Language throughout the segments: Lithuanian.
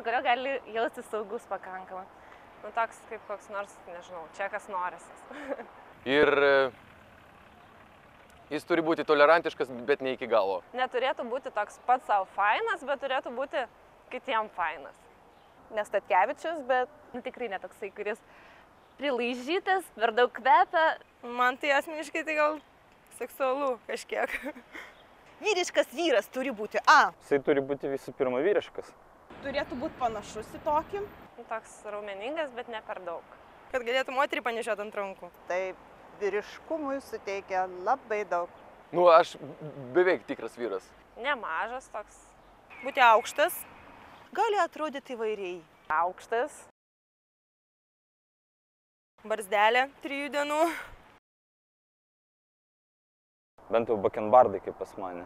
kurio gali jaustis saugus pakankamai. Nu, toks kaip koks nors, nežinau, Čekas Norisas. Ir jis turi būti tolerantiškas, bet ne iki galo. Neturėtų būti toks pats savo fainas, bet turėtų būti kitiem fainas. Ne Statkevičius, bet tikrai netoksai, kuris prilaižytas, per daug kvepia. Man tai asmeniškai tai gal seksualu kažkiek. Vyriškas vyras turi būti A. Jisai turi būti visų pirma vyriškas. Turėtų būti panašus į tokį. Toks raumeningas, bet ne per daug. Kad galėtų moterį panešioti ant rankų. Tai vyriškumui suteikia labai daug. Nu, aš beveik tikras vyras. Nemažas toks. Būti aukštas. Gali atrodyti įvairiai. Aukštas. Barzdelė 3 dienų. Bent jau bakenbardai, kaip pas mane.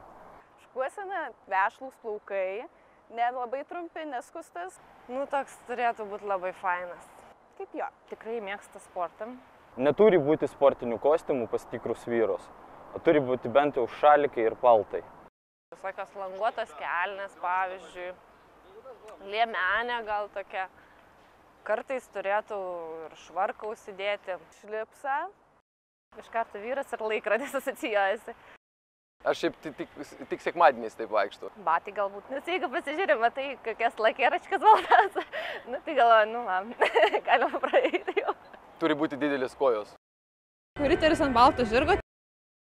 Šukuosena, vešlūs plaukai, nelabai trumpi, neskustas. Nu, toks turėtų būti labai fainas. Kaip jo, tikrai mėgsta sportą. Neturi būti sportinių kostiumų pas tikrus vyrus, o turi būti bent jau šalikai ir paltai. Visokios languotos kelnės, pavyzdžiui, liemenė gal tokia. Kartais turėtų ir švarką užsidėti. Šlipsą. Iš karto vyras ir laikrodis asocijuojasi. Aš šiaip tik sekmadieniais taip vaikštau. Batai galbūt. Nes jeigu pasižiūrėm, tai kokias lakėračkas baltas, tai galvoju, nu man, galima praeiti jau. Turi būti didelės kojos. Riteris ant balto žirgo.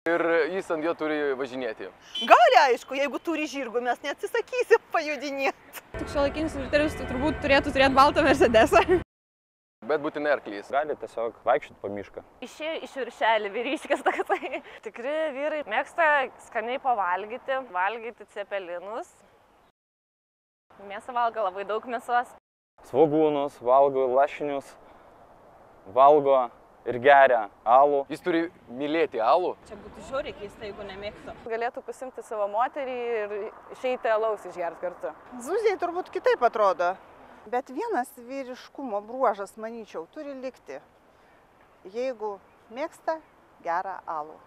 Ir jis ant jo turi važinėti. Gali, aišku, jeigu turi žirgų, mes neatsisakysim pajudinėti. Tik šiuolaikinis riteris turbūt turėtų turėti baltą Mercedesą. Bet būtinai arklys. Gali tiesiog vaikščioti po mišką. Išėjo iš viršelį vyriškis toksai. Tikri vyrai mėgsta skaniai pavalgyti, valgyti cepelinus. Mėsą valgo labai daug mėsos. Svogūnus, valgo lašinius, valgo ir geria alų. Jis turi mylėti alų. Čia būtų žiauriai keista, jeigu nemėgtų. Galėtų pasimti savo moterį ir išeiti alaus išgerti kartu. Zuzijai turbūt kitaip atrodo. Bet vienas vyriškumo bruožas, manyčiau, turi likti, jeigu mėgsta gerą alų.